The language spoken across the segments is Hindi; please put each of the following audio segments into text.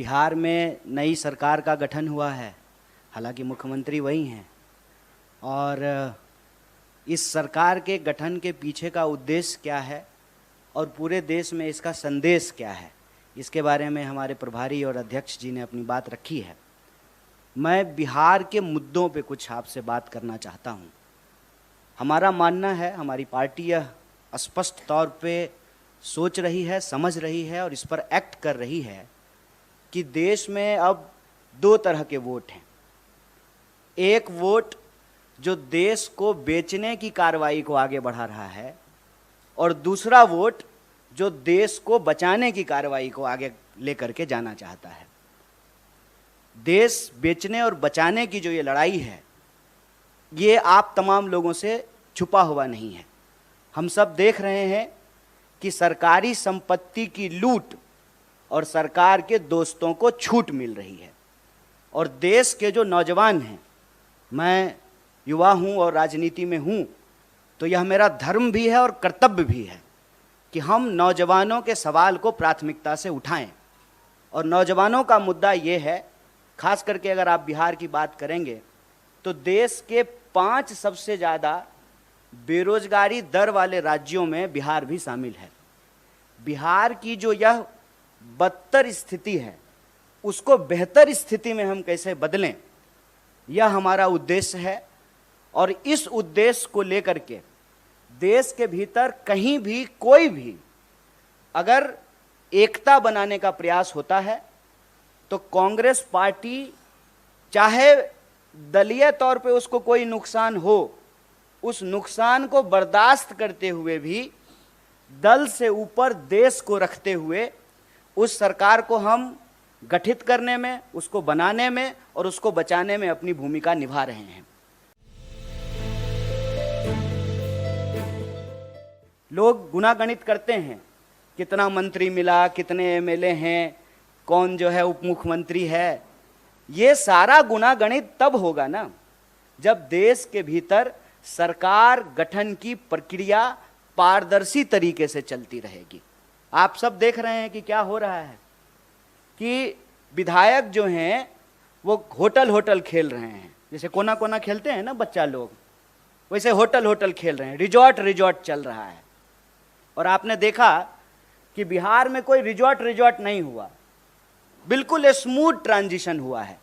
बिहार में नई सरकार का गठन हुआ है, हालांकि मुख्यमंत्री वही हैं, और इस सरकार के गठन के पीछे का उद्देश्य क्या है और पूरे देश में इसका संदेश क्या है, इसके बारे में हमारे प्रभारी और अध्यक्ष जी ने अपनी बात रखी है। मैं बिहार के मुद्दों पे कुछ आपसे बात करना चाहता हूँ। हमारा मानना है, हमारी पार्टी यह स्पष्ट तौर पे सोच रही है, समझ रही है और इस पर एक्ट कर रही है कि देश में अब दो तरह के वोट हैं। एक वोट जो देश को बेचने की कार्रवाई को आगे बढ़ा रहा है और दूसरा वोट जो देश को बचाने की कार्रवाई को आगे लेकर के जाना चाहता है। देश बेचने और बचाने की जो ये लड़ाई है, ये आप तमाम लोगों से छुपा हुआ नहीं है। हम सब देख रहे हैं कि सरकारी संपत्ति की लूट और सरकार के दोस्तों को छूट मिल रही है। और देश के जो नौजवान हैं, मैं युवा हूं और राजनीति में हूं, तो यह मेरा धर्म भी है और कर्तव्य भी है कि हम नौजवानों के सवाल को प्राथमिकता से उठाएं। और नौजवानों का मुद्दा ये है, खास करके अगर आप बिहार की बात करेंगे तो देश के 5 सबसे ज़्यादा बेरोजगारी दर वाले राज्यों में बिहार भी शामिल है। बिहार की जो यह बदतर स्थिति है, उसको बेहतर स्थिति में हम कैसे बदलें, यह हमारा उद्देश्य है। और इस उद्देश्य को लेकर के देश के भीतर कहीं भी कोई भी अगर एकता बनाने का प्रयास होता है तो कांग्रेस पार्टी, चाहे दलीय तौर पे उसको कोई नुकसान हो, उस नुकसान को बर्दाश्त करते हुए भी दल से ऊपर देश को रखते हुए उस सरकार को हम गठित करने में, उसको बनाने में और उसको बचाने में अपनी भूमिका निभा रहे हैं। लोग गुणागणित करते हैं, कितना मंत्री मिला, कितने एमएलए हैं, कौन जो है उप मुख्यमंत्री है। ये सारा गुणागणित तब होगा ना जब देश के भीतर सरकार गठन की प्रक्रिया पारदर्शी तरीके से चलती रहेगी। आप सब देख रहे हैं कि क्या हो रहा है कि विधायक जो हैं वो होटल खेल रहे हैं। जैसे कोना कोना खेलते हैं ना बच्चा लोग, वैसे होटल खेल रहे हैं, रिजॉर्ट चल रहा है। और आपने देखा कि बिहार में कोई रिजॉर्ट नहीं हुआ, बिल्कुल स्मूथ ट्रांजिशन हुआ है।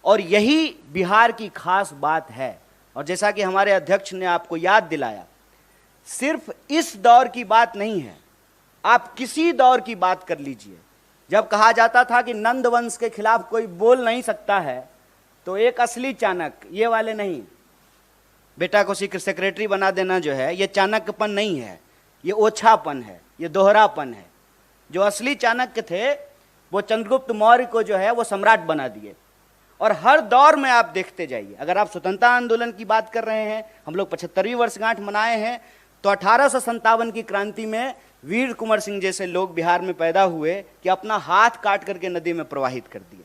और यही बिहार की खास बात है। और जैसा कि हमारे अध्यक्ष ने आपको याद दिलाया, सिर्फ इस दौर की बात नहीं है, आप किसी दौर की बात कर लीजिए। जब कहा जाता था कि नंद वंश के खिलाफ कोई बोल नहीं सकता है, तो एक असली चाणक्य, ये वाले नहीं, बेटा को सेक्रेटरी बना देना जो है, ये चाणक्यपन नहीं है, ये ओछापन है, ये दोहरापन है। जो असली चाणक्य थे वो चंद्रगुप्त मौर्य को जो है वो सम्राट बना दिए। और हर दौर में आप देखते जाइए, अगर आप स्वतंत्रता आंदोलन की बात कर रहे हैं, हम लोग 75वीं वर्षगांठ मनाए हैं, तो 1857 की क्रांति में वीर कुंवर सिंह जैसे लोग बिहार में पैदा हुए कि अपना हाथ काट करके नदी में प्रवाहित कर दिए।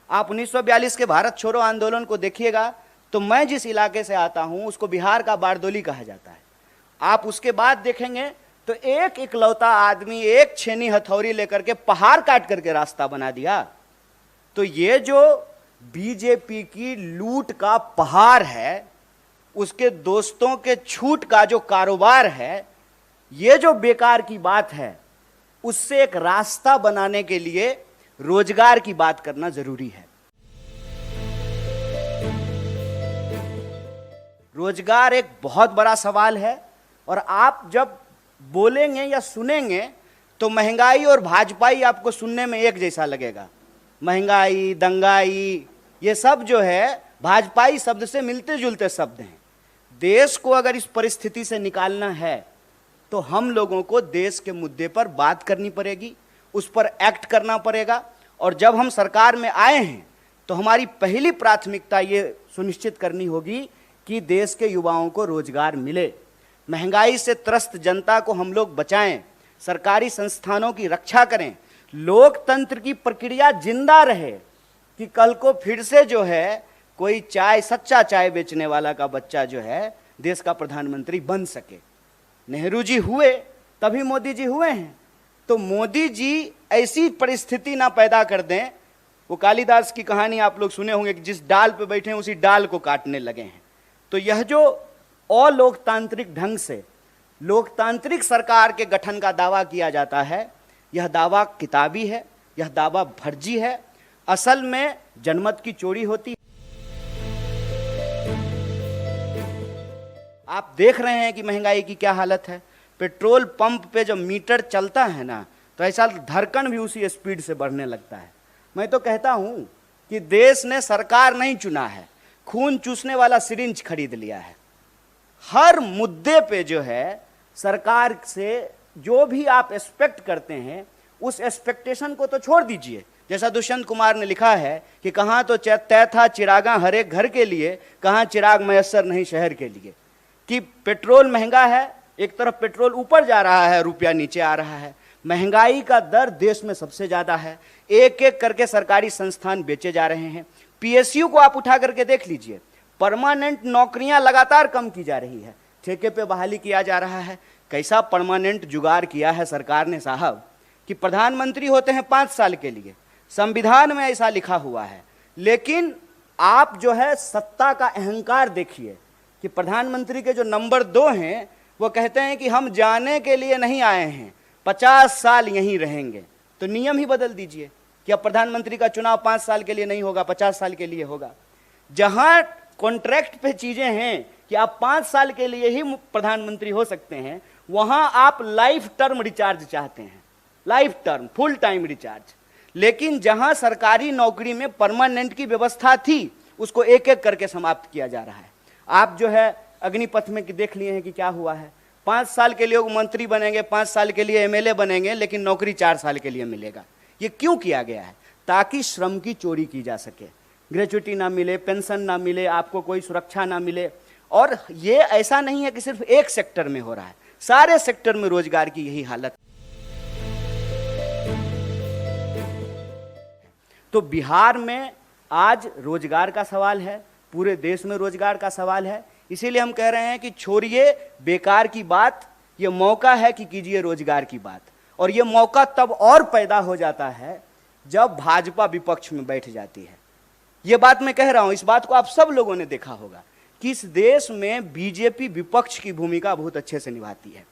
आप 1942 के भारत छोड़ो आंदोलन को देखिएगा तो मैं जिस इलाके से आता हूं उसको बिहार का बारदोली कहा जाता है। आप उसके बाद देखेंगे तो एक इकलौता आदमी एक छेनी हथौड़ी लेकर के पहाड़ काट करके रास्ता बना दिया। तो ये जो बीजेपी की लूट का पहाड़ है, उसके दोस्तों के छूट का जो कारोबार है, ये जो बेकार की बात है, उससे एक रास्ता बनाने के लिए रोजगार की बात करना जरूरी है। रोजगार एक बहुत बड़ा सवाल है। और आप जब बोलेंगे या सुनेंगे तो महंगाई और भाजपाई आपको सुनने में एक जैसा लगेगा। महंगाई, दंगाई, ये सब जो है भाजपाई शब्द से मिलते जुलते शब्द हैं। देश को अगर इस परिस्थिति से निकालना है तो हम लोगों को देश के मुद्दे पर बात करनी पड़ेगी, उस पर एक्ट करना पड़ेगा। और जब हम सरकार में आए हैं तो हमारी पहली प्राथमिकता ये सुनिश्चित करनी होगी कि देश के युवाओं को रोजगार मिले, महंगाई से त्रस्त जनता को हम लोग बचाएं, सरकारी संस्थानों की रक्षा करें, लोकतंत्र की प्रक्रिया जिंदा रहे कि कल को फिर से जो है कोई सच्चा चाय बेचने वाला का बच्चा जो है देश का प्रधानमंत्री बन सके। नेहरू जी हुए तभी मोदी जी हुए हैं। तो मोदी जी ऐसी परिस्थिति ना पैदा कर दें वो कालिदास की कहानी आप लोग सुने होंगे कि जिस डाल पे बैठे हैं उसी डाल को काटने लगे हैं। तो यह जो अलोकतांत्रिक ढंग से लोकतांत्रिक सरकार के गठन का दावा किया जाता है, यह दावा किताबी है, यह दावा फर्जी है। असल में जनमत की चोरी होती है। आप देख रहे हैं कि महंगाई की क्या हालत है। पेट्रोल पंप पे जब मीटर चलता है ना, तो ऐसा धड़कन भी उसी स्पीड से बढ़ने लगता है। मैं तो कहता हूं कि देश ने सरकार नहीं चुना है, खून चूसने वाला सिरिंज खरीद लिया है। हर मुद्दे पे जो है सरकार से जो भी आप एक्सपेक्ट करते हैं, उस एक्सपेक्टेशन को तो छोड़ दीजिए। जैसा दुष्यंत कुमार ने लिखा है कि कहाँ तो तय था चिरागा हर एक घर के लिए, कहाँ चिराग मयस्सर नहीं शहर के लिए। कि पेट्रोल महंगा है, एक तरफ पेट्रोल ऊपर जा रहा है, रुपया नीचे आ रहा है। महंगाई का दर देश में सबसे ज्यादा है। एक एक करके सरकारी संस्थान बेचे जा रहे हैं। पीएसयू को आप उठा करके देख लीजिए, परमानेंट नौकरियां लगातार कम की जा रही है, ठेके पे बहाली किया जा रहा है। कैसा परमानेंट जुगाड़ किया है सरकार ने साहब कि प्रधानमंत्री होते हैं 5 साल के लिए, संविधान में ऐसा लिखा हुआ है। लेकिन आप जो है सत्ता का अहंकार देखिए कि प्रधानमंत्री के जो नंबर 2 हैं वो कहते हैं कि हम जाने के लिए नहीं आए हैं, 50 साल यहीं रहेंगे। तो नियम ही बदल दीजिए कि अब प्रधानमंत्री का चुनाव 5 साल के लिए नहीं होगा, 50 साल के लिए होगा। जहां कॉन्ट्रैक्ट पे चीजें हैं कि आप 5 साल के लिए ही प्रधानमंत्री हो सकते हैं, वहां आप लाइफ टर्म रिचार्ज चाहते हैं, life term full time recharge. लेकिन जहां सरकारी नौकरी में परमानेंट की व्यवस्था थी, उसको एक एक करके समाप्त किया जा रहा है। आप जो है अग्निपथ में देख लिए हैं कि क्या हुआ है। 5 साल के लिए वो मंत्री बनेंगे, 5 साल के लिए एमएलए बनेंगे, लेकिन नौकरी 4 साल के लिए मिलेगा। ये क्यों किया गया है? ताकि श्रम की चोरी की जा सके, ग्रेच्युटी ना मिले, पेंशन ना मिले, आपको कोई सुरक्षा ना मिले। और ये ऐसा नहीं है कि सिर्फ एक सेक्टर में हो रहा है, सारे सेक्टर में रोजगार की यही हालत। तो बिहार में आज रोजगार का सवाल है, पूरे देश में रोजगार का सवाल है। इसीलिए हम कह रहे हैं कि छोड़िए बेकार की बात, ये मौका है कि कीजिए रोजगार की बात। और ये मौका तब और पैदा हो जाता है जब भाजपा विपक्ष में बैठ जाती है। ये बात मैं कह रहा हूं, इस बात को आप सब लोगों ने देखा होगा कि इस देश में बीजेपी विपक्ष की भूमिका बहुत अच्छे से निभाती है।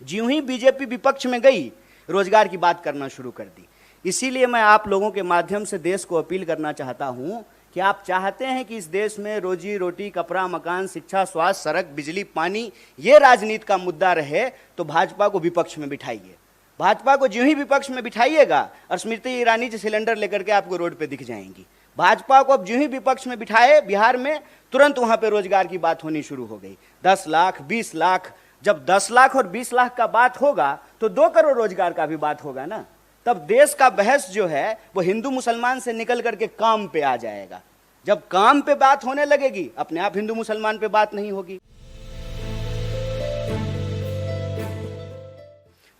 ज्यों ही बीजेपी विपक्ष में गई, रोजगार की बात करना शुरू कर दी। इसीलिए मैं आप लोगों के माध्यम से देश को अपील करना चाहता हूं कि आप चाहते हैं कि इस देश में रोजी रोटी, कपड़ा, मकान, शिक्षा, स्वास्थ्य, सड़क, बिजली, पानी, ये राजनीति का मुद्दा रहे, तो भाजपा को विपक्ष में बिठाइए। भाजपा को ज्यों ही विपक्ष में बिठाइएगा, और स्मृति ईरानी जी सिलेंडर लेकर के आपको रोड पे दिख जाएंगी। भाजपा को अब ज्यों ही विपक्ष में बिठाए बिहार में, तुरंत वहां पे रोजगार की बात होनी शुरू हो गई। 10 लाख, 20 लाख, जब 10 लाख और 20 लाख का बात होगा तो 2 करोड़ रोजगार का भी बात होगा ना। तब देश का बहस जो है वो हिंदू मुसलमान से निकल करके काम पे आ जाएगा। जब काम पे बात होने लगेगी, अपने आप हिंदू मुसलमान पे बात नहीं होगी।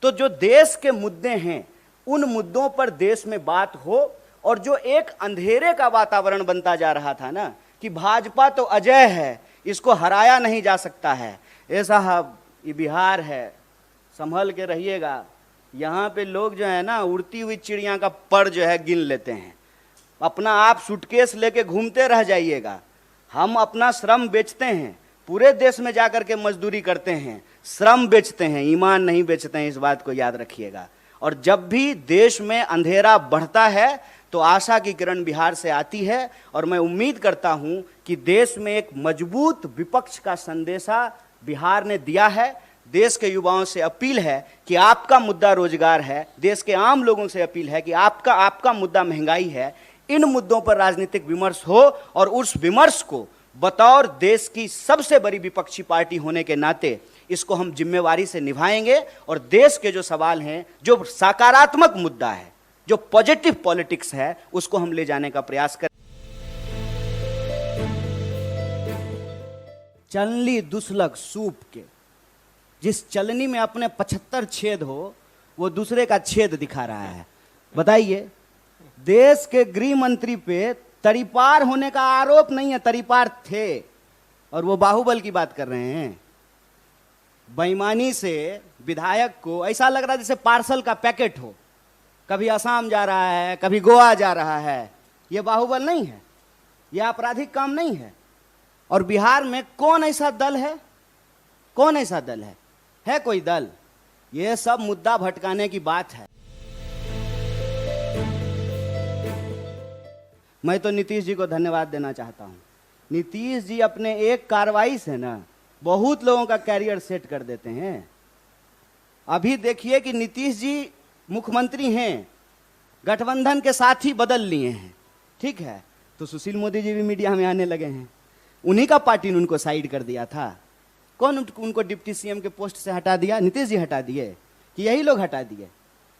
तो जो देश के मुद्दे हैं, उन मुद्दों पर देश में बात हो। और जो एक अंधेरे का वातावरण बनता जा रहा था ना कि भाजपा तो अजय है, इसको हराया नहीं जा सकता है, ए साहब ये बिहार है, संभल के रहिएगा। यहाँ पे लोग जो है ना उड़ती हुई चिड़िया का पर जो है गिन लेते हैं। अपना आप सूटकेस लेके घूमते रह जाइएगा। हम अपना श्रम बेचते हैं, पूरे देश में जाकर के मजदूरी करते हैं, श्रम बेचते हैं, ईमान नहीं बेचते हैं। इस बात को याद रखिएगा। और जब भी देश में अंधेरा बढ़ता है तो आशा की किरण बिहार से आती है। और मैं उम्मीद करता हूं कि देश में एक मजबूत विपक्ष का संदेशा बिहार ने दिया है। देश के युवाओं से अपील है कि आपका मुद्दा रोजगार है, देश के आम लोगों से अपील है कि आपका मुद्दा महंगाई है। इन मुद्दों पर राजनीतिक विमर्श हो, और उस विमर्श को बतौर देश की सबसे बड़ी विपक्षी पार्टी होने के नाते इसको हम जिम्मेवारी से निभाएंगे। और देश के जो सवाल हैं, जो सकारात्मक मुद्दा है, जो पॉजिटिव पॉलिटिक्स है, उसको हम ले जाने का प्रयास करें। चलनी दुसलक सूप के, जिस चलनी में अपने 75 छेद हो, वो दूसरे का छेद दिखा रहा है। बताइए, देश के गृह मंत्री पे तरीपार होने का आरोप नहीं है, तरीपार थे, और वो बाहुबल की बात कर रहे हैं। बेईमानी से विधायक को ऐसा लग रहा है जैसे पार्सल का पैकेट हो, कभी असम जा रहा है, कभी गोवा जा रहा है। ये बाहुबल नहीं है, ये आपराधिक काम नहीं है। और बिहार में कौन ऐसा दल है, कौन ऐसा दल है कोई दल? ये सब मुद्दा भटकाने की बात है। मैं तो नीतीश जी को धन्यवाद देना चाहता हूं। नीतीश जी अपने एक कार्रवाई से ना बहुत लोगों का कैरियर सेट कर देते हैं। अभी देखिए कि नीतीश जी मुख्यमंत्री हैं, गठबंधन के साथ ही बदल लिए हैं, ठीक है, तो सुशील मोदी जी भी मीडिया में आने लगे हैं। उन्हीं का पार्टी ने उनको साइड कर दिया था। कौन उनको डिप्टी सीएम के पोस्ट से हटा दिया? नीतीश जी हटा दिए कि यही लोग हटा दिए?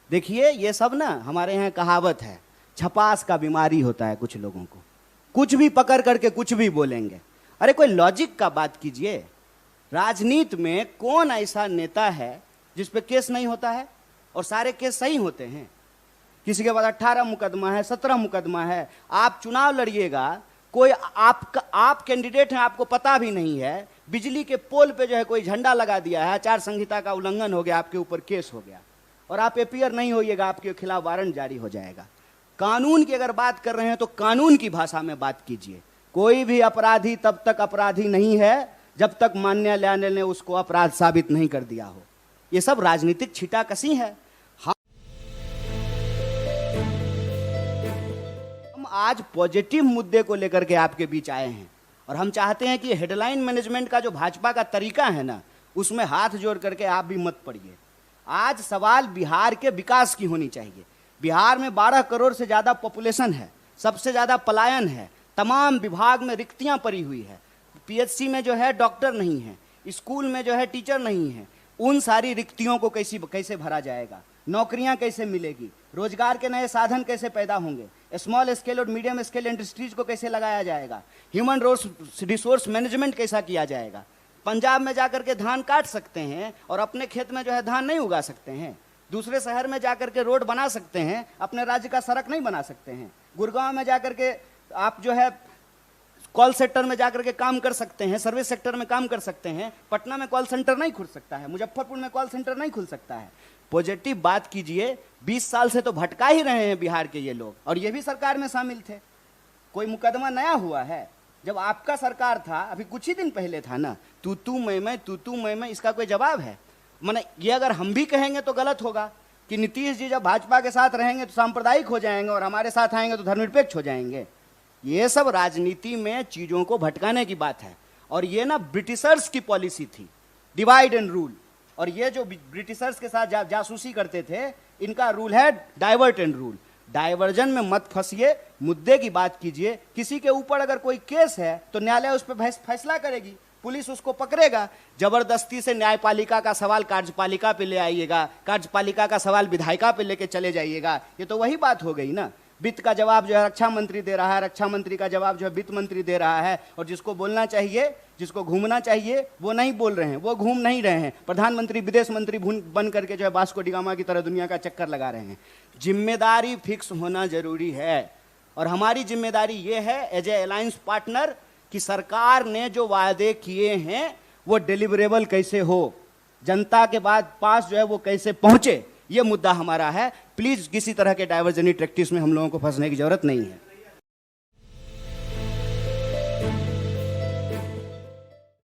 देखिए ये सब ना हमारे यहाँ कहावत है, छपास का बीमारी होता है कुछ लोगों को, कुछ भी पकड़ करके कुछ भी बोलेंगे। अरे कोई लॉजिक का बात कीजिए। राजनीति में कौन ऐसा नेता है जिस पे केस नहीं होता है और सारे केस सही होते हैं? किसी के पास 18 मुकदमा है, 17 मुकदमा है। आप चुनाव लड़िएगा, कोई आप कैंडिडेट हैं, आपको पता भी नहीं है, बिजली के पोल पे जो है कोई झंडा लगा दिया है, आचार संहिता का उल्लंघन हो गया, आपके ऊपर केस हो गया और आप अपीयर नहीं होइएगा, आपके खिलाफ वारंट जारी हो जाएगा। कानून की अगर बात कर रहे हैं तो कानून की भाषा में बात कीजिए। कोई भी अपराधी तब तक अपराधी नहीं है जब तक न्यायालय ने उसको अपराध साबित नहीं कर दिया हो। ये सब राजनीतिक छीटाकशी है। हम आज पॉजिटिव मुद्दे को लेकर के आपके बीच आए हैं और हम चाहते हैं कि हेडलाइन मैनेजमेंट का जो भाजपा का तरीका है ना, उसमें हाथ जोड़ करके आप भी मत पड़िए। आज सवाल बिहार के विकास की होनी चाहिए। बिहार में 12 करोड़ से ज़्यादा पॉपुलेशन है, सबसे ज़्यादा पलायन है, तमाम विभाग में रिक्तियां पड़ी हुई है, पीएचसी में जो है डॉक्टर नहीं है, स्कूल में जो है टीचर नहीं है। उन सारी रिक्तियों को कैसे भरा जाएगा? नौकरियां कैसे मिलेगी? रोजगार के नए साधन कैसे पैदा होंगे? स्मॉल स्केल और मीडियम स्केल इंडस्ट्रीज को कैसे लगाया जाएगा? ह्यूमन रिसोर्स मैनेजमेंट कैसा किया जाएगा? पंजाब में जाकर के धान काट सकते हैं और अपने खेत में जो है धान नहीं उगा सकते हैं। दूसरे शहर में जाकर के रोड बना सकते हैं, अपने राज्य का सड़क नहीं बना सकते हैं। गुड़गांव में जाकर के आप जो है कॉल सेक्टर में जाकर के काम कर सकते हैं, सर्विस सेक्टर में काम कर सकते हैं। पटना में कॉल सेंटर नहीं खुल सकता है, मुजफ्फरपुर में कॉल सेंटर नहीं खुल सकता है। पॉजिटिव बात कीजिए। 20 साल से तो भटका ही रहे हैं बिहार के ये लोग, और ये भी सरकार में शामिल थे। कोई मुकदमा नया हुआ है? जब आपका सरकार था, अभी कुछ ही दिन पहले था ना, तू मैं, इसका कोई जवाब है? माने ये अगर हम भी कहेंगे तो गलत होगा कि नीतीश जी जब भाजपा के साथ रहेंगे तो सांप्रदायिक हो जाएंगे और हमारे साथ आएंगे तो धर्मनिरपेक्ष हो जाएंगे। ये सब राजनीति में चीजों को भटकाने की बात है। और ये ना ब्रिटिशर्स की पॉलिसी थी, डिवाइड एंड रूल। और ये जो ब्रिटिशर्स के साथ जासूसी करते थे, इनका रूल है डाइवर्ट एंड रूल। डाइवर्जन में मत फंसिए, मुद्दे की बात कीजिए। किसी के ऊपर अगर कोई केस है तो न्यायालय उस पर फैसला करेगी, पुलिस उसको पकड़ेगा। जबरदस्ती से न्यायपालिका का सवाल कार्यपालिका पे ले आइएगा, कार्यपालिका का सवाल विधायिका पे लेके चले जाइएगा, ये तो वही बात हो गई ना। वित्त का जवाब जो है रक्षा मंत्री दे रहा है, रक्षा मंत्री का जवाब जो है वित्त मंत्री दे रहा है, और जिसको बोलना चाहिए, जिसको घूमना चाहिए, वो नहीं बोल रहे हैं, वो घूम नहीं रहे हैं। प्रधानमंत्री विदेश मंत्री बन करके जो है वास्को डी गामा की तरह दुनिया का चक्कर लगा रहे हैं। जिम्मेदारी फिक्स होना जरूरी है, और हमारी जिम्मेदारी ये है एज ए अलायंस पार्टनर कि सरकार ने जो वादे किए हैं वो डिलीवरेबल कैसे हो, जनता के बाद पास जो है वो कैसे पहुंचे, ये मुद्दा हमारा है। प्लीज किसी तरह के डाइवर्जनी प्रैक्टिस में हम लोगों को फंसने की जरूरत नहीं है।